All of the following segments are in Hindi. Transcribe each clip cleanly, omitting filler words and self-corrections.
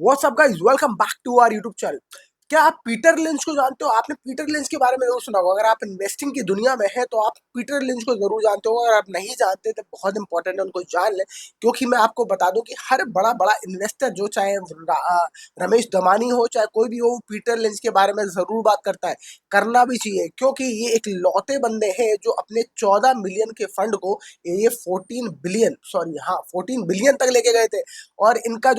WhatsApp guys, welcome back to our YouTube channel. क्या आप पीटर लिंच को जानते हो? आपने पीटर लिंच के बारे में जरूर सुना होगा। अगर आप इन्वेस्टिंग की दुनिया में है तो आप पीटर लिंच को जरूर जानते हो। अगर आप नहीं जानते तो बहुत इंपॉर्टेंट है उनको जान लें, क्योंकि मैं आपको बता दूं कि हर बड़ा बड़ा इन्वेस्टर, जो चाहे रमेश दमानी हो चाहे कोई भी हो, वो पीटर लिंच के बारे में जरूर बात करता है। करना भी चाहिए, क्योंकि ये एक लौते बंदे हैं जो अपने 14 मिलियन के फंड को ये 14 बिलियन तक लेके गए थे। और इनका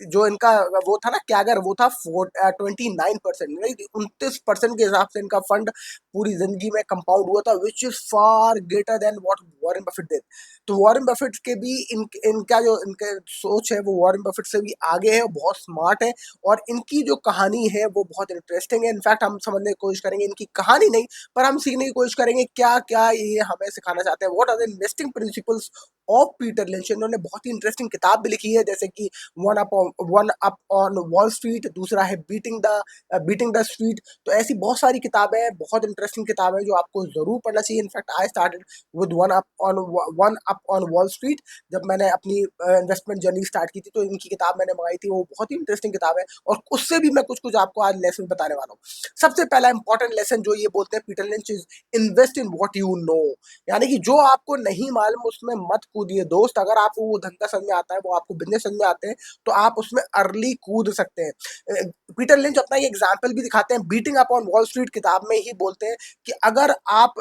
जो इनका वो था ना, क्या अगर वो था 29%, नहीं 29% के हिसाब से इनका फंड पूरी जिंदगी में कंपाउंड हुआ था, which is far greater than what Warren Buffett did. तो वॉरेन बफेट के भी इनका जो इनका सोच है वो वॉरेन बफेट से भी आगे है, बहुत स्मार्ट है। और इनकी जो कहानी है वो बहुत इंटरेस्टिंग है। इनफैक्ट हम समझने की कोशिश करेंगे, इनकी कहानी नहीं पर हम सीखने की कोशिश करेंगे क्या क्या ये हमें सिखाना चाहते हैं। What are the investing principles of Peter Lynch. इन्होंने बहुत ही इंटरेस्टिंग किताब भी लिखी है, जैसे कि one up on Wall street, दूसरा है बीटिंग द स्ट्रीट। तो ऐसी बहुत सारी किताबें हैं, बहुत इंटरेस्टिंग किताबें जो आपको जरूर पढ़ना चाहिए। In fact I started with one up on Wall street. जब मैंने अपनी इन्वेस्टमेंट जर्नी स्टार्ट की थी तो इनकी किताब मैंने मंगाई थी, वो बहुत ही इंटरेस्टिंग किताब है। और उससे भी मैं कुछ कुछ आपको आज लेसन बताने वाला हूँ। सबसे पहला इंपॉर्टेंट लेसन जो ये बोलते हैं Peter lynch is invest in what you know. यानी कि जो आपको नहीं मालूम उसमें मत कूदिए दोस्त। अगर आपको वो धंधा समझ में आता है, वो आपको बिजनेस समझ में आते हैं, तो आप उसमें अर्ली कूद सकते हैं। पीटर लिंच अपना ये एग्जाम्पल भी दिखाते हैं, beating up on Wall Street किताब में ही बोलते हैं कि अगर आप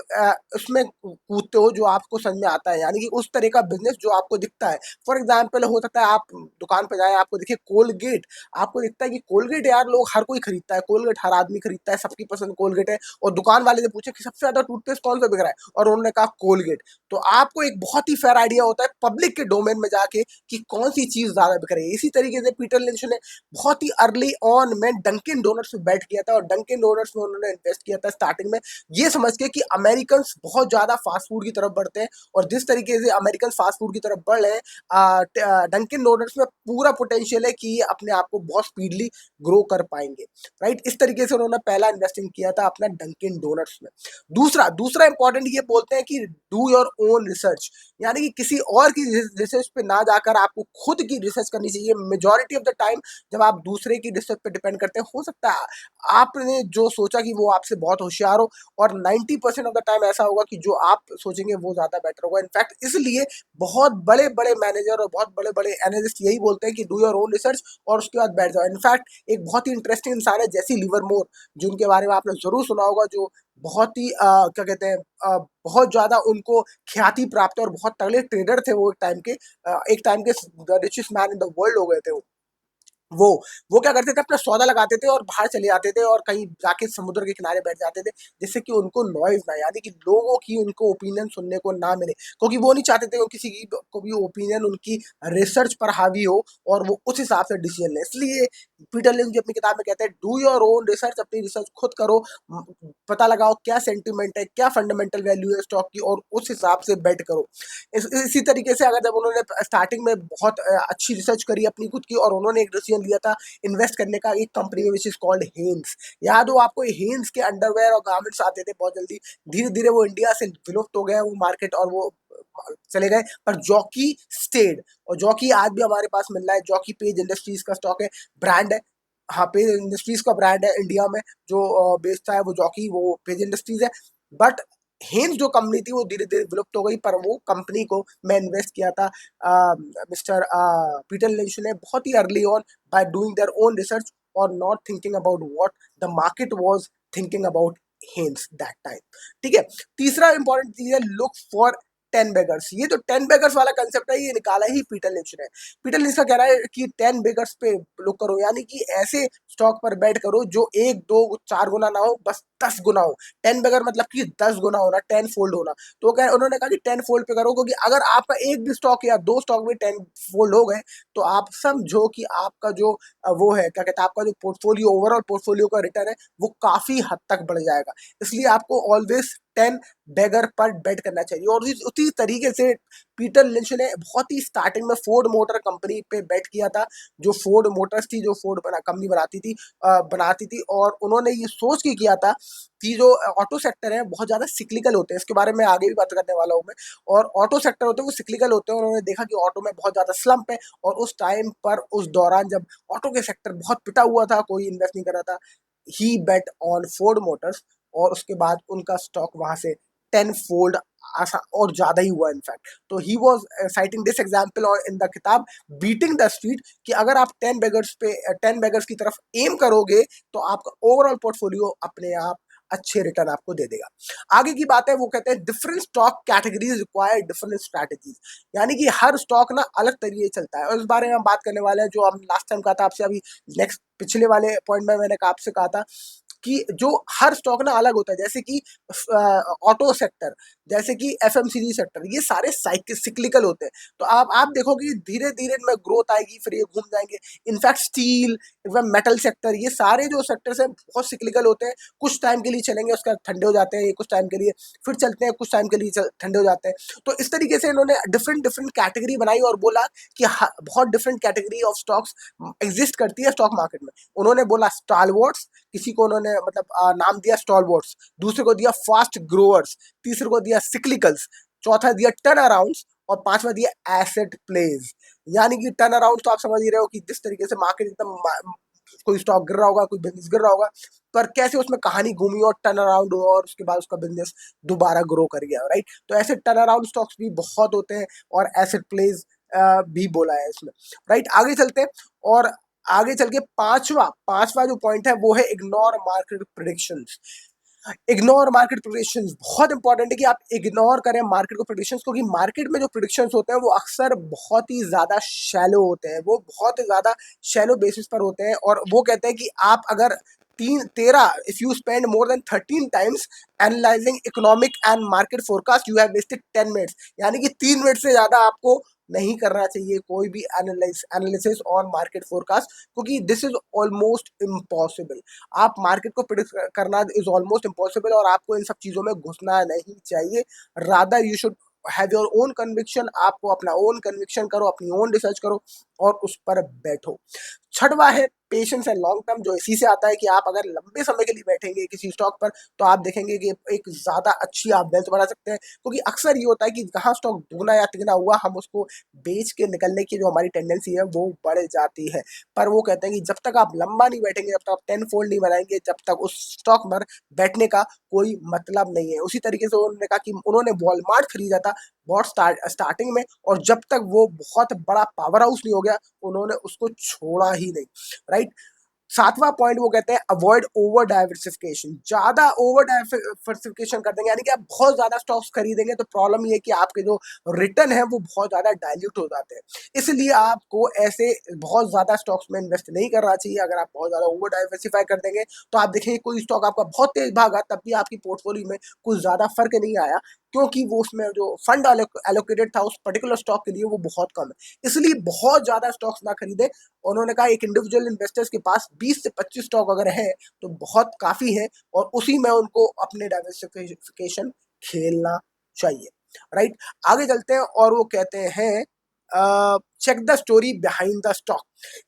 उसमें कूदते हो जो आपको समझ में आता है, यानी कि उस तरह का बिजनेस जो आपको दिखता है। फॉर एग्जाम्पल हो सकता है आप दुकान पर जाए, आपको दिखे कोलगेट, आपको दिखता है कि कोलगेट यार लोग हर कोई खरीदता है, कोलगेट हर आदमी खरीदता है, सबकी पसंद कोलगेट है। और दुकान वाले से पूछे कि सबसे ज्यादा टूथपेस्ट कौन सा बिक रहा है, और उन्होंने कहा कोलगेट। तो आपको एक बहुत ही फेयर आइडिया होता है पब्लिक के डोमेन में जाके कि कौन सी चीज ज्यादा बिक रही है। इसी तरीके से पीटर लिंच ने बहुत ही अर्ली ऑन में डंकिन डोनट्स में बैठ किया था, और डंकिन डोनट्स में उन्होंने इन्वेस्ट किया था स्टार्टिंग में, ये समझ के कि अमेरिकन बहुत ज्यादा फास्ट फूड की तरफ बढ़ते हैं। और जिस तरीके से अमेरिकन फास्ट फूड की तरफ बढ़ रहे हैं, डंकिन डोनट्स में पूरा पोटेंशियल है कि ये अपने आप को बहुत स्पीडली ग्रो कर पाएंगे। राइट, इस तरीके से उन्होंने पहला इन्वेस्टिंग किया था अपना डंकिन डोनट्स में। दूसरा दूसरा इंपॉर्टेंट ये बोलते हैं कि डू योर ओन रिसर्च। यानी कि किसी और की रिसर्च पे ना जाकर आपको खुद की रिसर्च करनी चाहिए। मेजॉरिटी ऑफ द टाइम जब आप दूसरे की रिसर्च पे डिपेंड करते हैं, हो सकता है आपने जो सोचा कि वो आपसे बहुत होशियार हो, और 90% ऑफ द टाइम ऐसा होगा कि जो आप सोचेंगे वो ज्यादा बेटर होगा। इनफैक्ट इसलिए बहुत बड़े बड़े मैनेजर और बहुत बड़े बड़े एनालिस्ट यही बोलते हैं कि डू योर ओन रिसर्च और उसके बाद बैठ जाओ। इनफैक्ट एक बहुत ही इंटरेस्टिंग इंसान है जैसी लिवरमोर, जिनके बारे में आपने जरूर सुना होगा, जो बहुत ही क्या कहते हैं, बहुत ज्यादा उनको ख्याति प्राप्त है और बहुत तगड़े ट्रेडर थे वो एक टाइम के richest man in the world हो गए थे वो वो क्या करते थे, अपना सौदा लगाते थे और बाहर चले जाते थे और कहीं जाके समुद्र के किनारे बैठ जाते थे, जिससे कि उनको नॉइज ना, यानी कि लोगों की उनको ओपिनियन सुनने को ना मिले, क्योंकि वो नहीं चाहते थे कि किसी की को भी ओपिनियन उनकी रिसर्च पर हावी हो और वो उस हिसाब से डिसीजन ले। इसलिए पीटर लिंच भी अपनी किताब में कहते हैं डू योर ओन रिसर्च, अपनी रिसर्च खुद करो, पता लगाओ क्या सेंटिमेंट है, क्या फंडामेंटल वैल्यू है स्टॉक की, और उस हिसाब से बेट करो। इसी तरीके से अगर जब उन्होंने स्टार्टिंग में बहुत अच्छी रिसर्च करी अपनी खुद की, और उन्होंने एक डिसीजन लिया था इन्वेस्ट करने का एक कंपनी में विच इज कॉल्ड हेन्स। याद हो आपको, हेन्स के अंडरवेयर और गारमेंट्स आते थे बहुत जल्दी, धीरे धीरे वो इंडिया से विलुप्त हो गया वो मार्केट, और वो चले गए। पर जॉकी स्टेड, और जॉकी आज भी हमारे पास मिल रहा है। जॉकी पेज इंडस्ट्रीज का स्टॉक है, ब्रांड है। हाँ, पेज इंडस्ट्रीज का ब्रांड है इंडिया में, जो बेचता है वो जॉकी, वो पेज इंडस्ट्रीज है। बट हेन्स जो कंपनी थी वो धीरे धीरे विलुप्त हो गई, पर वो कंपनी को मैं इन्वेस्ट किया था मिस्टर पीटर लिंच ने बहुत ही early on, by doing their own research और not thinking about what the market was thinking about hence that time. ठीक है, तीसरा इंपॉर्टेंट चीज है लुक फॉर 10 बेगर्स। ये जो 10 बेगर्स वाला कंसेप्ट है ये निकाला ही पीटर लिंच ने। पीटर लिंच का कहना है कि 10 बेगर्स पे लुक करो, यानी कि ऐसे स्टॉक पर बैठ करो जो 1 2 4 गुना ना हो, बस 10 गुना हो। 10 बेगर मतलब कि 10 गुना होना, 10 फोल्ड होना। तो उन्होंने कहा कि 10 फोल्ड पे करो, क्योंकि अगर आपका एक भी स्टॉक या दो स्टॉक में 10 फोल्ड हो गए, तो आप समझो कि आपका जो वो है, क्या कहते हैं, आपका जो पोर्टफोलियो, ओवरऑल पोर्टफोलियो का रिटर्न है वो काफी हद तक बढ़ जाएगा। इसलिए आपको ऑलवेज 10 बेगर पर बेट करना चाहिए। और उसी तरीके से पीटर लिंच ने बहुत ही स्टार्टिंग में फोर्ड मोटर कंपनी पे बेट किया था, जो फोर्ड मोटर्स थी, जो फोर्ड कंपनी बनाती थी, और उन्होंने ये सोच के किया था कि जो ऑटो सेक्टर है बहुत ज्यादा सिक्लिकल होते हैं, इसके बारे में आगे भी बात करने वाला हूँ मैं। और ऑटो सेक्टर होते हैं वो सिक्लिकल होते हैं, उन्होंने देखा कि ऑटो में बहुत ज्यादा स्लंप है, और उस टाइम पर उस दौरान जब ऑटो के सेक्टर बहुत पिटा हुआ था, कोई इन्वेस्ट नहीं कर रहा था, ही बेट ऑन फोर्ड मोटर्स, और उसके बाद उनका स्टॉक वहां से 10 फोल्ड और ज्यादा ही हुआ इनफैक्ट। तो he was citing this example in the किताब बीटिंग द स्ट्रीट, कि अगर आप 10 बेगर्स की तरफ एम करोगे तो आपका ओवरऑल पोर्टफोलियो अपने आप अच्छे रिटर्न आपको दे देगा। आगे की बात है, वो कहते हैं different stock categories require different strategies, यानी कि हर स्टॉक ना अलग तरीके से चलता है, और इस बारे में हम बात करने वाले हैं, जो हम लास्ट टाइम कहा था आपसे, अभी नेक्स्ट पिछले वाले पॉइंट में मैंने आपसे कहा था कि जो हर स्टॉक ना अलग होता है, जैसे कि ऑटो सेक्टर, जैसे कि एफएमसीजी सेक्टर, ये सारे सिक्लिकल होते हैं। तो आप देखोगे धीरे धीरे इनमें ग्रोथ आएगी, फिर ये घूम जाएंगे। इनफैक्ट स्टील, मेटल सेक्टर, ये सारे जो सेक्टर्स हैं बहुत सिक्लिकल होते हैं, कुछ टाइम के लिए चलेंगे, उसके बाद ठंडे हो जाते हैं, ये कुछ टाइम के लिए फिर चलते हैं, कुछ टाइम के लिए ठंडे हो जाते हैं। तो इस तरीके से इन्होंने डिफरेंट डिफरेंट कैटेगरी बनाई और बोला कि बहुत different category of stocks exist करती है स्टॉक मार्केट में। उन्होंने बोला स्टालवर्ड्स, किसी को उन्होंने मतलब नाम दिया स्टॉलवर्ड्स, दूसरे को दिया फास्ट ग्रोअर्स, तीसरे को दिया सिक्लिकल्स, चौथा दिया टर्न अराउंड्स, और पांचवा दिया एसेट प्लेज। यानी कि टर्न अराउंड तो आप समझ ही रहे हो कि जिस तरीके से मार्केट एकदम कोई स्टॉक गिर रहा होगा, कोई बिजनेस गिर रहा होगा, पर कैसे उसमें कहानी घूमी और टर्न अराउंड हुआ, और उसके बाद उसका बिजनेस दोबारा ग्रो कर गया, राइट। तो ऐसे टर्न अराउंड स्टॉक्स भी बहुत होते हैं, और एसेट प्लेज भी बोला है इसमें, राइट। आगे चलते हैं, और आगे चल के पांचवा पांचवा जो पॉइंट है वो है ignore market predictions. Ignore market predictions बहुत इंपॉर्टेंट है कि आप इग्नोर करें मार्केट को प्रेडिक्शंस, क्योंकि मार्केट में जो प्रेडिक्शंस होते हैं वो अक्सर बहुत ही ज्यादा शैलो होते हैं, वो बहुत ही ज्यादा शैलो बेसिस पर होते हैं। और वो कहते हैं कि आप अगर 13 times analysing economic and market forecast, you have wasted 10 minutes. यानी कि 3 मिनट से ज्यादा आपको नहीं करना चाहिए कोई भी एनालिसिस ऑन मार्केट फोरकास्ट, क्योंकि दिस इज ऑलमोस्ट इम्पॉसिबल। आप मार्केट को प्रिडिक्ट करना इज ऑलमोस्ट इम्पॉसिबल, और आपको इन सब चीजों में घुसना नहीं चाहिए। Rather you should have your own conviction, आपको अपना ओन कन्विक्शन करो, अपनी ओन रिसर्च करो, और उस पर बैठो। छठवा है पेशेंस एंड लॉन्ग टर्म, जो इसी से आता है कि आप अगर लंबे समय के लिए बैठेंगे किसी स्टॉक पर, तो आप देखेंगे कि एक ज्यादा अच्छी आप वेल्थ बना सकते हैं। क्योंकि अक्सर ये होता है कि जहां स्टॉक दुगना या तिगना हुआ, हम उसको बेच के निकलने की जो हमारी टेंडेंसी है वो बढ़ जाती है। पर वो कहते हैं कि जब तक आप लंबा नहीं बैठेंगे, जब तक आप 10 फोल्ड नहीं बनाएंगे, जब तक उस स्टॉक पर बैठने का कोई मतलब नहीं है। उसी तरीके से उन्होंने कहा कि उन्होंने वॉलमार्ट खरीदा था बहुत स्टार्टिंग में, और जब तक वो बहुत बड़ा पावर हाउस नहीं हो गया, उन्होंने उसको छोड़ा ही नहीं, राइट। सातवां पॉइंट वो कहते हैं अवॉइड ओवर डाइवर्सिफिकेशन। ज्यादा ओवर डाइवर्सिफिकेशन कर देंगे, यानी कि आप बहुत ज्यादा स्टॉक्स खरीदेंगे, तो प्रॉब्लम ये है कि आपके जो रिटर्न है वो बहुत ज्यादा डाइल्यूट हो जाते हैं। इसलिए आपको ऐसे बहुत ज्यादा स्टॉक्स में इन्वेस्ट नहीं करना चाहिए। अगर आप बहुत ज्यादा ओवर डाइवर्सिफाई कर देंगे, तो आप देखेंगे कोई स्टॉक आपका बहुत तेज भागा, तब भी आपकी पोर्टफोलियो में कुछ ज्यादा फर्क नहीं आया, क्योंकि वो उसमें जो फंड एलोकेटेड था उस पर्टिकुलर स्टॉक के लिए वो बहुत कम है। इसलिए बहुत ज्यादा स्टॉक्स ना खरीदे। उन्होंने कहा एक इंडिविजुअल इन्वेस्टर्स के पास 20 से 25 स्टॉक अगर है तो बहुत काफी है, और उसी में उनको अपने डाइवर्सिफिकेशन खेलना चाहिए, राइट। आगे चलते हैं, और वो कहते हैं check the story behind the stock.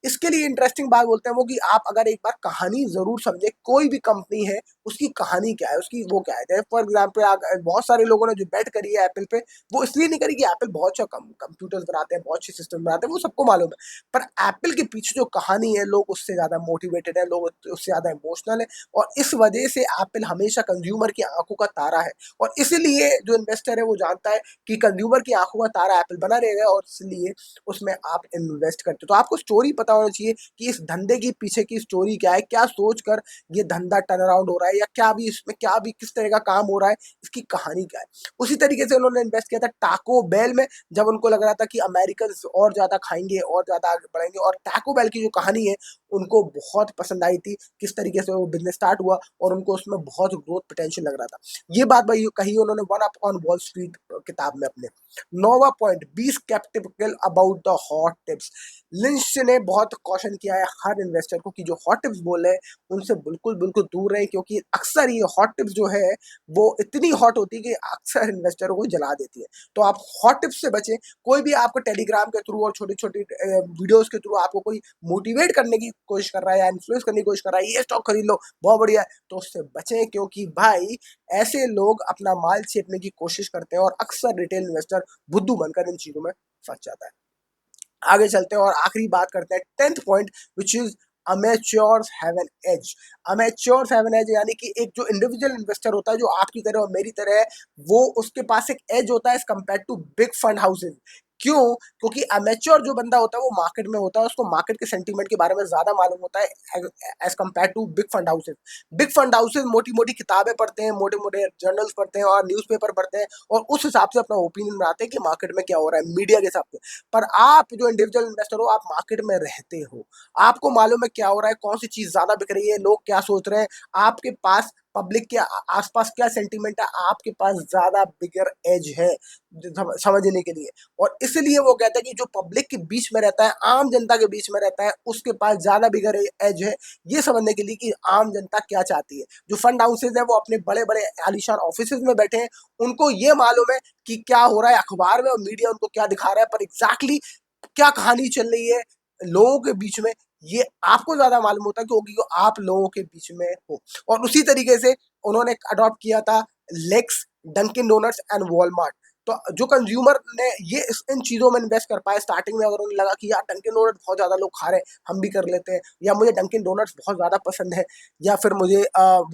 इसके लिए इंटरेस्टिंग बात बोलते हैं वो कि आप अगर एक बार कहानी जरूर समझे, कोई भी कंपनी है उसकी कहानी क्या है, उसकी वो क्या है। जैसे फॉर एग्जाम्पल बहुत सारे लोगों ने जो बेट करी है एप्पल पे, वो इसलिए नहीं करी कि एप्पल बहुत अच्छा कंप्यूटर्स बनाते हैं, बहुत अच्छे सिस्टम बनाते हैं, वो सबको मालूम है। पर एप्पल के पीछे जो कहानी है, लोग उससे ज्यादा मोटिवेटेड है, लोग उससे ज्यादा इमोशनल है, और इस वजह से एप्पल हमेशा कंज्यूमर की आंखों का तारा है। और इसलिए जो इन्वेस्टर है वो जानता है कि कंज्यूमर की आंखों का तारा एप्पल बना रहेगा, और इसलिए उसमें आप इन्वेस्ट करते हो। तो आपको स्टोरी पता होना चाहिए कि इस धंधे की पीछे की स्टोरी क्या है, क्या सोचकर ये धंधा टर्न अराउंड हो रहा है, या क्या भी इसमें क्या भी किस तरह का काम हो रहा है, इसकी कहानी क्या है। उसी तरीके से उन्होंने इन्वेस्ट किया था टाको बेल में, जब उनको लग रहा था कि अमेरिकन और ज्यादा खाएंगे और ज्यादा आगे बढ़ेंगे। और टाको बेल की जो कहानी है उनको बहुत पसंद आई थी किस तरीके से वो बिजनेस स्टार्ट हुआ और उनको उसमें बहुत ग्रोथ पोटेंशियल लग रहा था। ये बात भाई कही उन्होंने one up on Wall Street किताब में अपने। 9वां point, be sceptical about the hot tips. Lynch ने बहुत कॉशन किया है हर इन्वेस्टर को कि जो हॉट टिप्स बोल रहे हैं उनसे बिल्कुल बिल्कुल दूर रहें, क्योंकि अक्सर ये हॉट टिप्स जो है वो इतनी हॉट होती है कि अक्सर इन्वेस्टरों को जला देती है। तो आप हॉट टिप्स से बचें। कोई भी आपको टेलीग्राम के थ्रू और छोटी छोटी वीडियोस के थ्रू आपको कोई मोटिवेट करने की कोशिश कर रहा है या इन्फ्लुएंस करने की कोशिश कर रहा है, ये स्टॉक खरीद लो बहुत बढ़िया है, तो उससे बचें, क्योंकि भाई ऐसे लोग अपना माल छेपने की कोशिश करते हैं और अक्सर रिटेल इन्वेस्टर बुद्धू बनकर इन चीजों में फंस जाता है। आगे चलते हैं और आखिरी बात करते हैं 10th point, which is amateurs have an edge. Amateurs have an edge यानी कि एक जो इंडिविजुअल इन्वेस्टर होता है जो आपकी तरह और मेरी तरह है, वो उसके पास एक एज होता है edge compare to big fund houses. क्यों? क्योंकि अमेच्योर जो बंदा होता है वो मार्केट में होता है, उसको मार्केट के सेंटीमेंट के बारे में ज्यादा मालूम होता है edge compare to big fund houses. Big fund houses मोटी मोटी किताबें पढ़ते हैं, मोटे मोटे जर्नल्स पढ़ते हैं और न्यूज़पेपर पढ़ते हैं और उस हिसाब से अपना ओपिनियन बनाते हैं कि मार्केट में क्या हो रहा है मीडिया के हिसाब से। पर आप जो इंडिविजुअल इन्वेस्टर हो, आप मार्केट में रहते हो, आपको मालूम है क्या हो रहा है, कौन सी चीज ज्यादा बिक रही है, लोग क्या सोच रहे हैं, आपके पास पब्लिक के आसपास क्या सेंटीमेंट है, आपके पास ज्यादा बिगर एज है समझने के लिए। और इसलिए वो कहते हैं कि जो पब्लिक के बीच में रहता है, आम जनता के बीच में रहता है, उसके पास ज्यादा बिगर एज है ये समझने के लिए कि आम जनता क्या चाहती है। जो फंड हाउसेज है वो अपने बड़े बड़े आलीशान ऑफिस में बैठे हैं, उनको ये मालूम है कि क्या हो रहा है अखबार में और मीडिया उनको क्या दिखा रहा है, पर एग्जैक्टली क्या कहानी चल रही है लोगों के बीच में ये आपको ज्यादा मालूम होता है, क्योंकि आप लोगों के बीच में हो। और उसी तरीके से उन्होंने अडॉप्ट किया था L'eggs, Dunkin Donuts and Walmart. तो जो कंज्यूमर ने ये इन चीजों में इन्वेस्ट कर पाए स्टार्टिंग में, अगर उन्हें लगा कि यार डंकिन डोनट बहुत ज्यादा लोग खा रहे हैं, हम भी कर लेते हैं, या मुझे डंकिन डोनट्स बहुत ज्यादा पसंद है, या फिर मुझे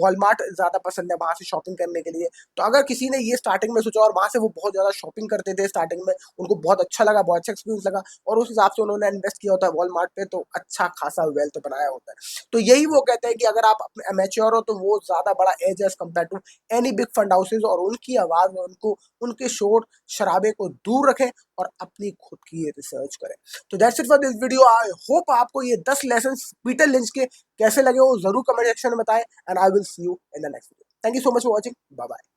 वॉलमार्ट ज्यादा पसंद है वहां से शॉपिंग करने के लिए। तो अगर किसी ने ये स्टार्टिंग में सोचा और वहां से वो बहुत ज्यादा शॉपिंग करते थे स्टार्टिंग में, उनको बहुत अच्छा लगा, बहुत अच्छा एक्सपीरियंस लगा और उस हिसाब से उन्होंने इन्वेस्ट किया होता है वॉलमार्ट पे, तो अच्छा खासा वेल्थ बनाया होता है। तो यही वो कहते हैं कि अगर आप अमेच्योर हो तो वो ज्यादा बड़ा एज है compare to any big fund houses, और उनकी आवाज में उनको उनके शोर शराबे को दूर रखें और अपनी खुद की रिसर्च करें। तो that's it for this video. I hope आपको ये 10 लेसन पीटर लिंच के कैसे लगे वो जरूर कमेंट सेक्शन में बताएं, and I will see you in the next video. Thank you so much for watching, bye bye.